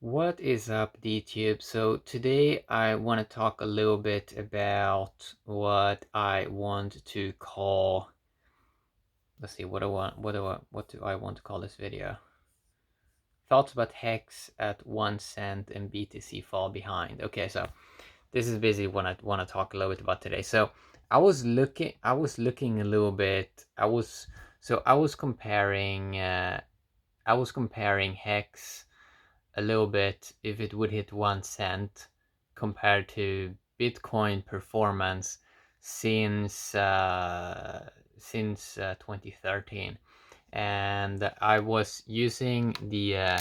What is up, DTube? So today I want to talk a little bit about what I want to call. Let's see, what do I want to call this video? Thoughts about HEX at 1 cent and BTC Fall Behind. Okay, so this is basically what I want to talk a little bit about today. So I was looking a little bit. I was comparing. I was comparing HEX a little bit if it would hit 1 cent compared to Bitcoin performance since 2013, and I was using the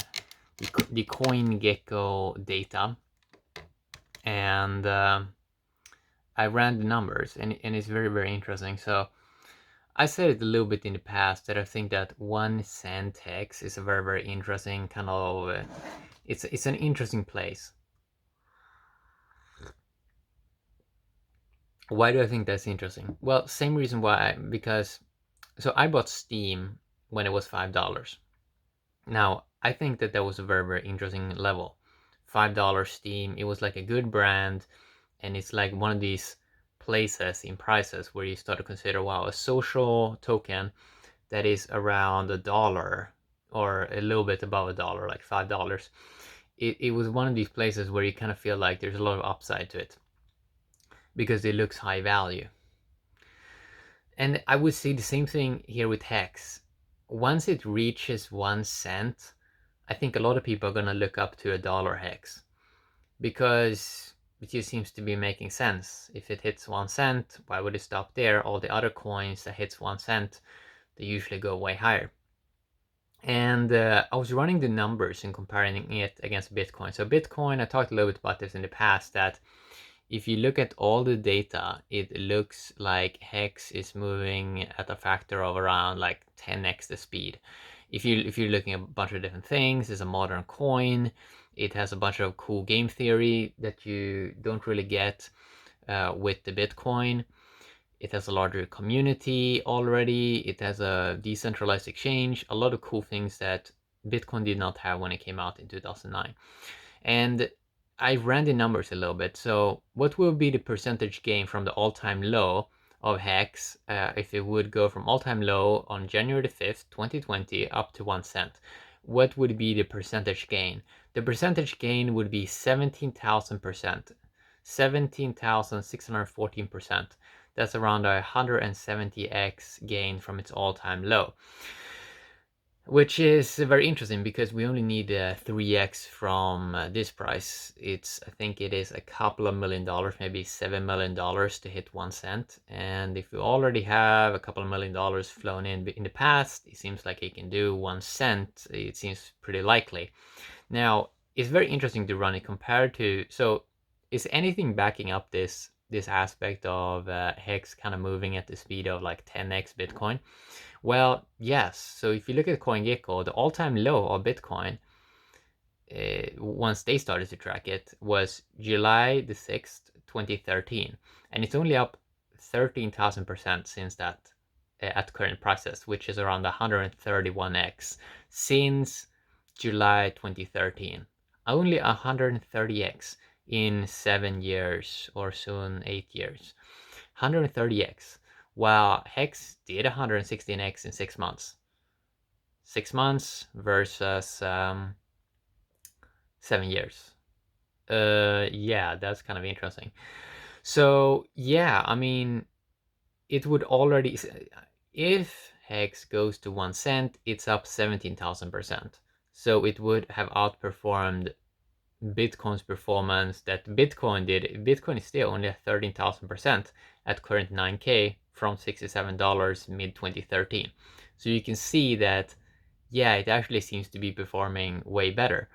CoinGecko data, and I ran the numbers, and it's very interesting. So I said it a little bit in the past that I think that 1 cent hex is a very interesting kind of it's an interesting place. Why do I think that's interesting? Well, same reason why, because so I bought Steam when it was $5. Now I think that that was a very interesting level. $5 Steam. It was like a good brand, and it's like one of these places in prices where you start to consider, wow, a social token that is around $1 or a little bit above $1, like $5. It was one of these places where you kind of feel like there's a lot of upside to it because it looks high value. And I would say the same thing here with HEX. Once it reaches 1 cent, I think a lot of people are going to look up to $1 HEX because it just seems to be making sense. If it hits 1 cent, why would it stop there? All the other coins that hits 1 cent, they usually go way higher. And I was running the numbers and comparing it against Bitcoin. So Bitcoin, I talked a little bit about this in the past, that if you look at all the data, it looks like HEX is moving at a factor of around like 10x the speed. If you're looking at a bunch of different things, it's a modern coin. It has a bunch of cool game theory that you don't really get with the Bitcoin. It has a larger community already. It has a decentralized exchange. A lot of cool things that Bitcoin did not have when it came out in 2009. And I ran the numbers a little bit. So what will be the percentage gain from the all-time low of HEX if it would go from all-time low on January the 5th, 2020 up to 1 cent? What would be the percentage gain? The percentage gain would be 17,000%, 17,614%. That's around 170x gain from its all-time low, which is very interesting because we only need 3x from this price. I think it is a couple of $1 million, maybe $7 million to hit 1 cent. And if you already have a couple of $1 million flown in the past, it seems like it can do 1 cent. It seems pretty likely. Now, it's very interesting to run it compared to, so is anything backing up this aspect of HEX kind of moving at the speed of like 10x Bitcoin? Well, yes. So if you look at CoinGecko, the all-time low of Bitcoin, once they started to track it, was July the 6th, 2013. And it's only up 13,000% since that at current prices, which is around 131x since July 2013. Only 130x in 7 years or soon 8 years. 130x. While HEX did 116x in 6 months. 6 months versus 7 years. Yeah, that's kind of interesting. So yeah, I mean, it would already, if HEX goes to 1 cent, it's up 17,000%. So it would have outperformed Bitcoin's performance that Bitcoin did. Bitcoin is still only at 13,000% at current 9K from $67 mid 2013. So you can see that, yeah, it actually seems to be performing way better.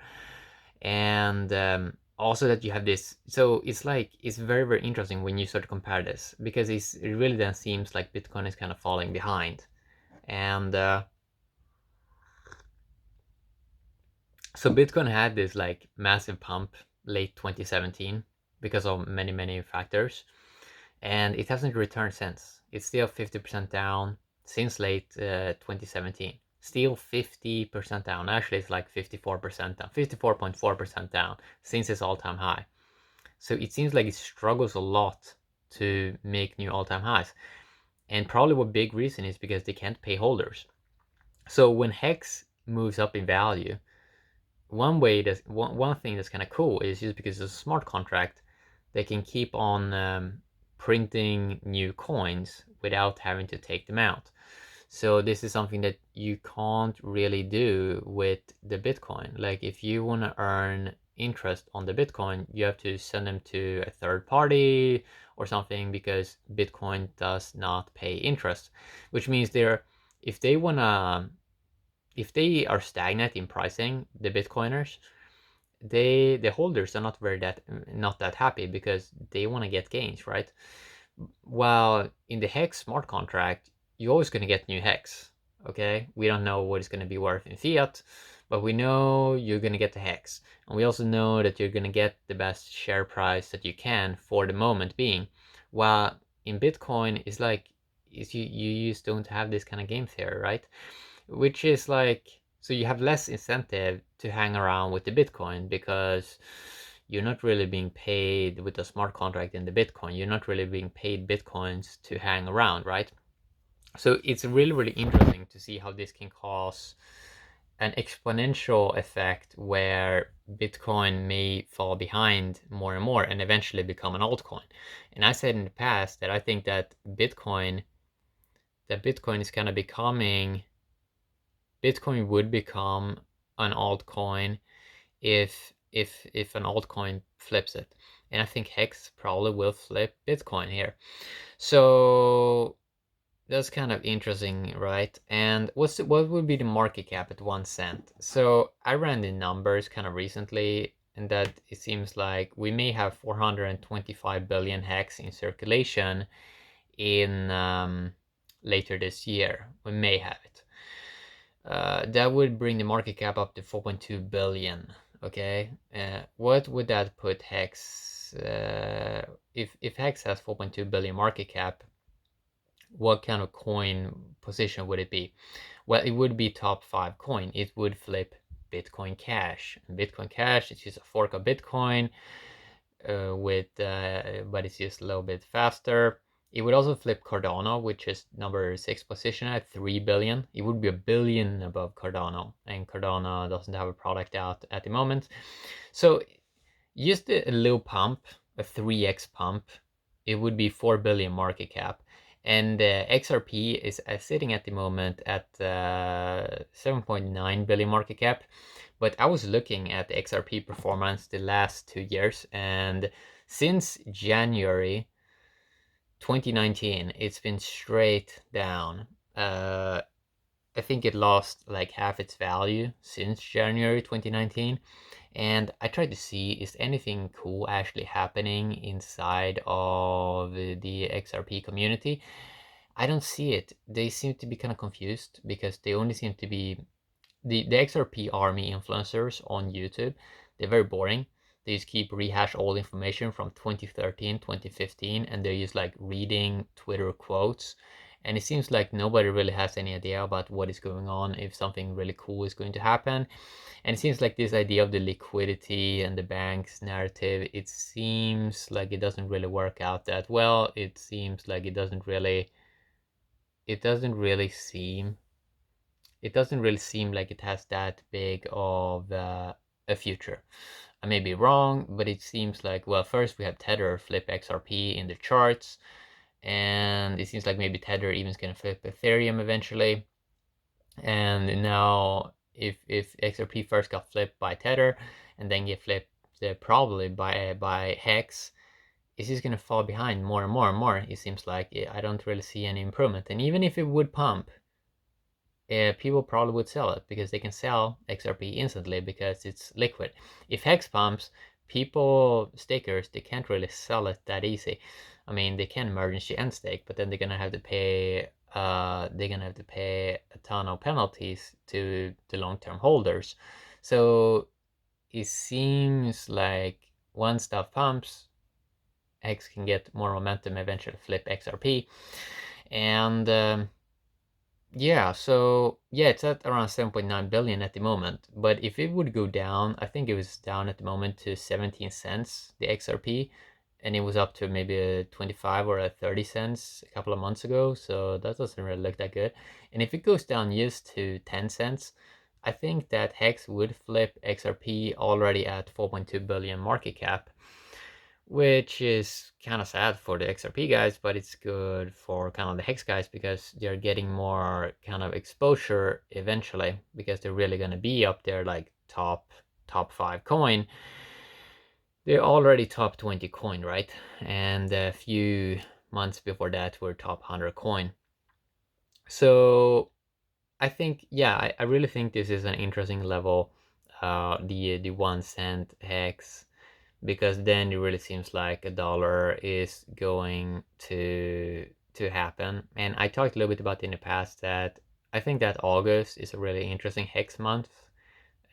And also that you have this, so it's like, it's very interesting when you start to compare this, because it really then seems like Bitcoin is kind of falling behind. And so Bitcoin had this like massive pump late 2017 because of many factors, and it hasn't returned since. It's still 50% down since late 2017. still 50% down. Actually, it's like 54% down, 54.4% down since its all-time high. So it seems like it struggles a lot to make new all-time highs. And probably one big reason is because they can't pay holders. So when HEX moves up in value, one thing that's kind of cool is just because it's a smart contract, they can keep on printing new coins without having to take them out. So this is something that you can't really do with the Bitcoin. Like if you want to earn interest on the Bitcoin, you have to send them to a third party or something, because Bitcoin does not pay interest, which means if they wanna if they are stagnant in pricing, the Bitcoiners, the holders are not that happy because they want to get gains, right? While in the HEX smart contract, you're always going to get new HEX. Okay, we don't know what it's going to be worth in fiat, but we know you're going to get the HEX, and we also know that you're going to get the best share price that you can for the moment being. While in Bitcoin, it's like you just don't have this kind of game theory, right? Which is like, so you have less incentive to hang around with the Bitcoin because you're not really being paid with a smart contract in the Bitcoin. You're not really being paid Bitcoins to hang around, right? So it's really, really interesting to see how this can cause an exponential effect where Bitcoin may fall behind more and more and eventually become an altcoin. And I said in the past that I think that Bitcoin is kind of becoming, Bitcoin would become an altcoin if an altcoin flips it. And I think HEX probably will flip Bitcoin here. So that's kind of interesting, right? And what would be the market cap at 1 cent? So I ran the numbers kind of recently, and that it seems like we may have 425 billion HEX in circulation in later this year. We may have it. That would bring the market cap up to 4.2 billion. Okay, what would that put HEX? If HEX has 4.2 billion market cap, what kind of coin position would it be? Well, it would be top 5 coin. It would flip Bitcoin Cash. And Bitcoin Cash is just a fork of Bitcoin but it's just a little bit faster. It would also flip Cardano, which is number 6 position at 3 billion. It would be 1 billion above Cardano, and Cardano doesn't have a product out at the moment. So just a little pump, a 3x pump, it would be 4 billion market cap. And XRP is sitting at the moment at 7.9 billion market cap. But I was looking at the XRP performance the last 2 years, and since January 2019, it's been straight down. I think it lost like half its value since January 2019. And I tried to see, is anything cool actually happening inside of the XRP community? I don't see it. They seem to be kind of confused because they only seem to be the XRP army influencers on YouTube. They're very boring. They just keep rehash old information from 2013, 2015, and they're just like reading Twitter quotes. And it seems like nobody really has any idea about what is going on, if something really cool is going to happen. And it seems like this idea of the liquidity and the bank's narrative, it seems like it doesn't really work out that well. It seems like it doesn't really seem like it has that big of a future. I may be wrong, but it seems like, well, first we have Tether flip XRP in the charts, and it seems like maybe Tether even is going to flip Ethereum eventually. And now if XRP first got flipped by Tether and then get flipped probably by HEX, it's just going to fall behind more and more and more. It seems like I don't really see any improvement. And even if it would pump, people probably would sell it because they can sell XRP instantly because it's liquid. If HEX pumps, stakers, they can't really sell it that easy. I mean, they can emergency end stake, but then they're gonna have to pay a ton of penalties to the long-term holders. So it seems like once stuff pumps, X can get more momentum, eventually flip XRP, and Yeah, so yeah, it's at around 7.9 billion at the moment. But if it would go down, I think it was down at the moment to 17 cents, the XRP, and it was up to maybe a 25 or a 30 cents a couple of months ago. So that doesn't really look that good. And if it goes down just to 10 cents, I think that HEX would flip XRP already at 4.2 billion market cap, which is kind of sad for the XRP guys, but it's good for kind of the HEX guys because they're getting more kind of exposure eventually because they're really going to be up there like top 5 coin. They're already top 20 coin, right? And a few months before that were top 100 coin. So I think, yeah, I really think this is an interesting level, the 1 cent HEX, because then it really seems like a dollar is going to happen. And I talked a little bit about in the past that I think that August is a really interesting hex month.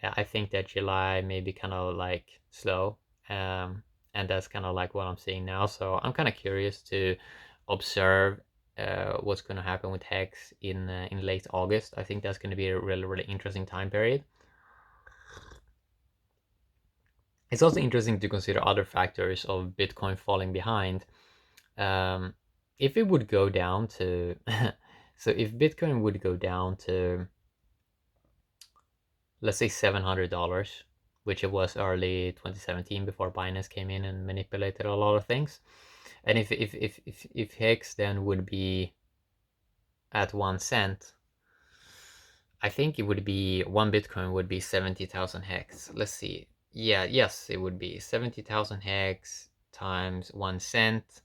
I think that July may be kind of like slow, um, and that's kind of like what I'm seeing now. So I'm kind of curious to observe what's going to happen with hex in late August. I think that's going to be a really interesting time period. It's also interesting to consider other factors of Bitcoin falling behind. Um, if it would go down to, so if Bitcoin would go down to, let's say $700, which it was early 2017 before Binance came in and manipulated a lot of things, and if HEX then would be at 1 cent, I think it would be one Bitcoin would be 70,000 HEX. Let's see. Yeah, yes, it would be 70,000 HEX times 1 cent.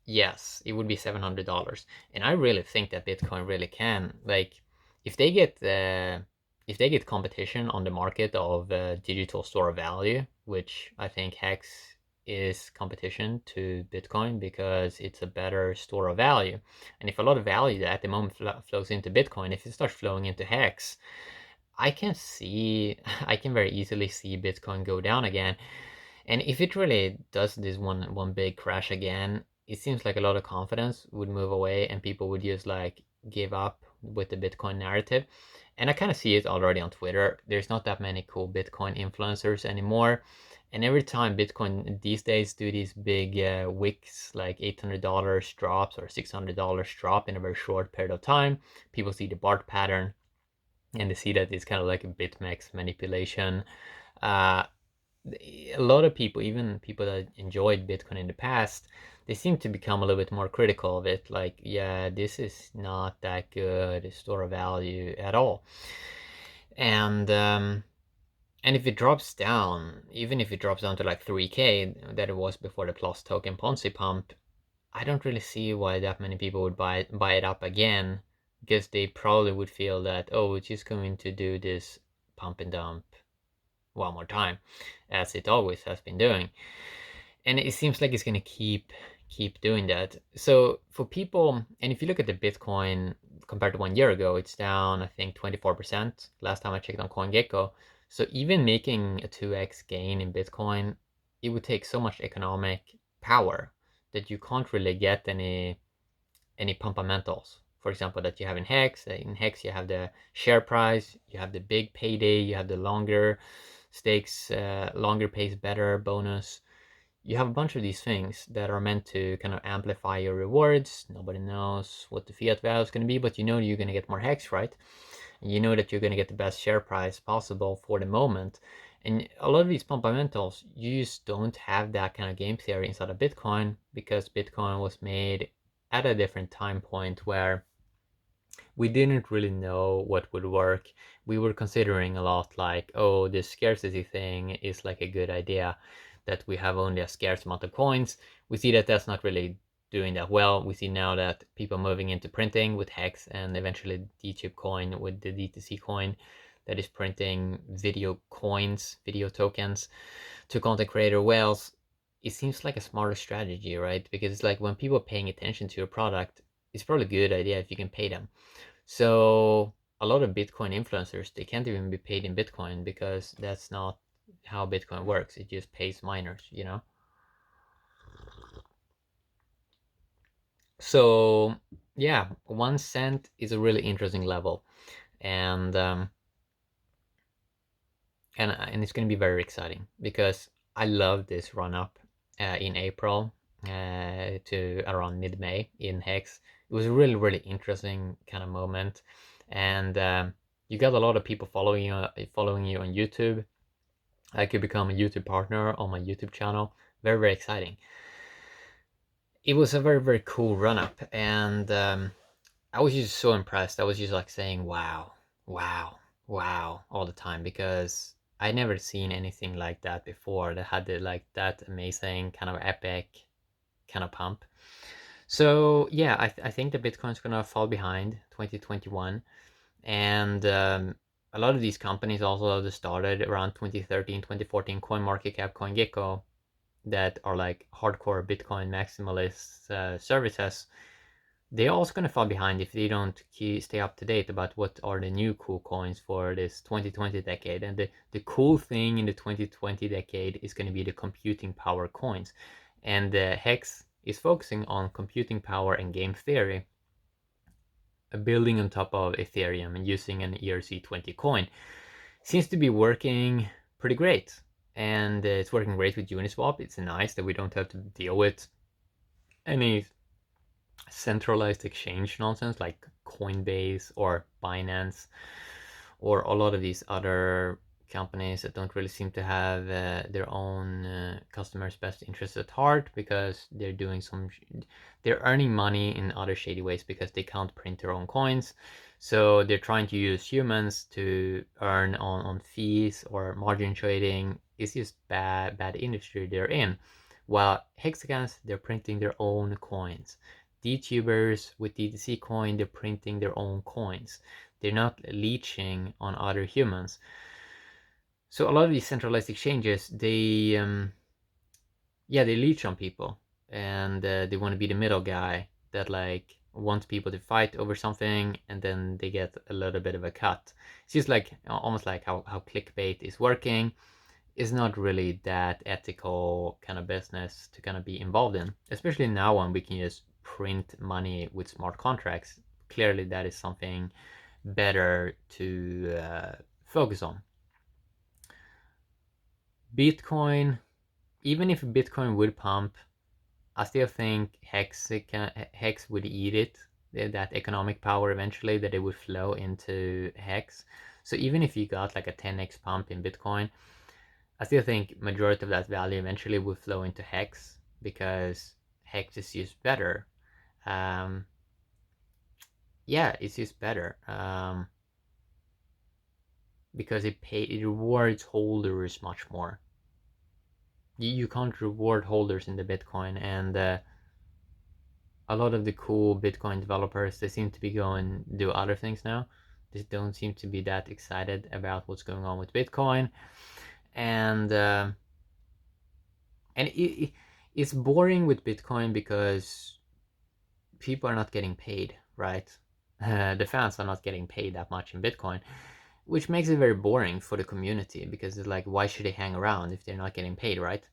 Yes, it would be $700. And I really think that Bitcoin really can, like, if they get if they get competition on the market of digital store of value, which I think Hex is competition to Bitcoin because it's a better store of value. And if a lot of value that at the moment flows into Bitcoin, if it starts flowing into Hex, I can see, I can very easily see Bitcoin go down again. And if it really does this one big crash again, it seems like a lot of confidence would move away and people would just like give up with the Bitcoin narrative. And I kind of see it already on Twitter. There's not that many cool Bitcoin influencers anymore. And every time Bitcoin these days do these big wicks, like $800 drops or $600 drop in a very short period of time, people see the BART pattern and they see that it's kind of like a BitMEX manipulation. Uh, a lot of people, even people that enjoyed Bitcoin in the past, they seem to become a little bit more critical of it. Like, yeah, this is not that good store of value at all. And if it drops down, even if it drops down to like 3K that it was before the Plus token Ponzi pump, I don't really see why that many people would buy it up again, because they probably would feel that, oh, it's just going to do this pump and dump one more time, as it always has been doing. And it seems like it's going to keep doing that. So for people, and if you look at the Bitcoin compared to 1 year ago, it's down, I think, 24% last time I checked on CoinGecko. So even making a 2x gain in Bitcoin, it would take so much economic power that you can't really get any fundamentals. For example, that you have in Hex. In Hex, you have the share price, you have the big payday, you have the longer stakes, longer pays better bonus. You have a bunch of these things that are meant to kind of amplify your rewards. Nobody knows what the fiat value is going to be, but you know you're going to get more Hex, right? And you know that you're going to get the best share price possible for the moment. And a lot of these fundamentals, you just don't have that kind of game theory inside of Bitcoin because Bitcoin was made at a different time point where we didn't really know what would work. We were considering a lot like, oh, this scarcity thing is like a good idea, that we have only a scarce amount of coins. We see that that's not really doing that well. We see now that people moving into printing with Hex and eventually D-Chip coin with the DTC coin that is printing video coins, video tokens to content creator whales. It seems like a smarter strategy, right? Because it's like when people are paying attention to your product, it's probably a good idea if you can pay them. So a lot of Bitcoin influencers, they can't even be paid in Bitcoin because that's not how Bitcoin works. It just pays miners, you know? So Yeah, 1 cent is a really interesting level, and and it's going to be very exciting because I love this run up in April to around mid May in HEX. It was a really interesting kind of moment, and you got a lot of people following you on YouTube. I could become a YouTube partner on my YouTube channel. Very exciting. It was a very cool run up, and I was just so impressed. I was just like saying, "Wow, wow, wow," all the time because I never seen anything like that before that had the, like that amazing kind of epic kind of pump. So yeah, I think the Bitcoin's gonna fall behind 2021, and a lot of these companies also that started around 2013, 2014, CoinMarketCap, CoinGecko, that are like hardcore Bitcoin maximalist services, they're also going to fall behind if they don't stay up to date about what are the new cool coins for this 2020 decade. And the cool thing in the 2020 decade is going to be the computing power coins. And HEX is focusing on computing power and game theory, building on top of Ethereum and using an ERC20 coin. Seems to be working pretty great. And it's working great with Uniswap. It's nice that we don't have to deal with any centralized exchange nonsense like Coinbase or Binance or a lot of these other companies that don't really seem to have their own customers' best interests at heart because they're earning money in other shady ways because they can't print their own coins. So they're trying to use humans to earn on fees or margin trading. It's just bad industry they're in. While hexagons, they're printing their own coins. DTubers with DTC coin, they're printing their own coins. They're not leeching on other humans. So a lot of these centralized exchanges, they leech on people, and they want to be the middle guy that like wants people to fight over something, and then they get a little bit of a cut. It's just like almost like how clickbait is working. Is not really that ethical kind of business to kind of be involved in, especially now when we can just print money with smart contracts. Clearly, that is something better to focus on. Bitcoin, even if Bitcoin would pump, I still think Hex would eat it, that economic power eventually, that it would flow into Hex. So even if you got like a 10x pump in Bitcoin, I still think majority of that value eventually will flow into Hex because Hex is just better. Um, yeah, it's just better because it rewards holders much more. You can't reward holders in the Bitcoin, and a lot of the cool Bitcoin developers, they seem to be going do other things now. They don't seem to be that excited about what's going on with Bitcoin, and it's boring with Bitcoin because people are not getting paid, right? The fans are not getting paid that much in Bitcoin, which makes it very boring for the community because it's like, why should they hang around if they're not getting paid, right?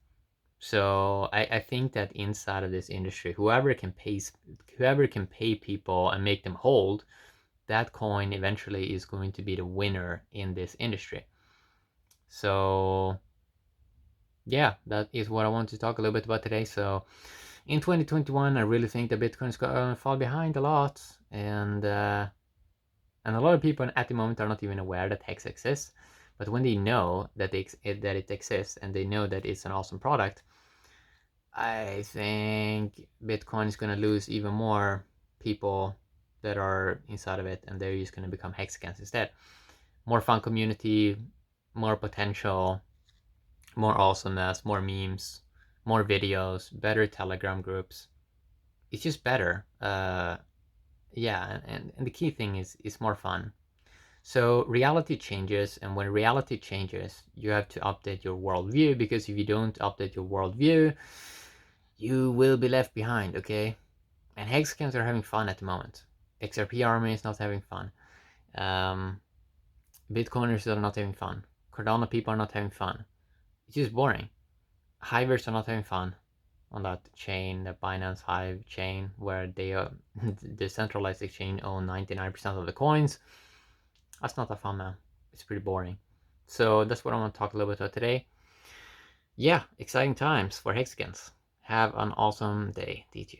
So I think that inside of this industry, whoever can pay people and make them hold, that coin eventually is going to be the winner in this industry. So yeah, that is what I want to talk a little bit about today. So in 2021, I really think that Bitcoin's gonna fall behind a lot, and a lot of people at the moment are not even aware that HEX exists. But when they know that it exists and they know that it's an awesome product, I think Bitcoin is gonna lose even more people that are inside of it, and they're just gonna become hexagons instead. More fun community, more potential, more awesomeness, more memes, more videos, better Telegram groups. It's just better. Yeah, and the key thing is more fun. So reality changes, and when reality changes, you have to update your worldview, because if you don't update your worldview, you will be left behind, okay? And hexagons are having fun at the moment. XRP army is not having fun. Um, Bitcoiners are not having fun. Cardano people are not having fun. It's just boring. Hivers are not having fun. on that chain, the Binance Hive chain, where they the centralized exchange own 99% of the coins. That's not that fun, man. It's pretty boring. So that's what I want to talk a little bit about today. Yeah, exciting times for Hexagons. Have an awesome day, D2.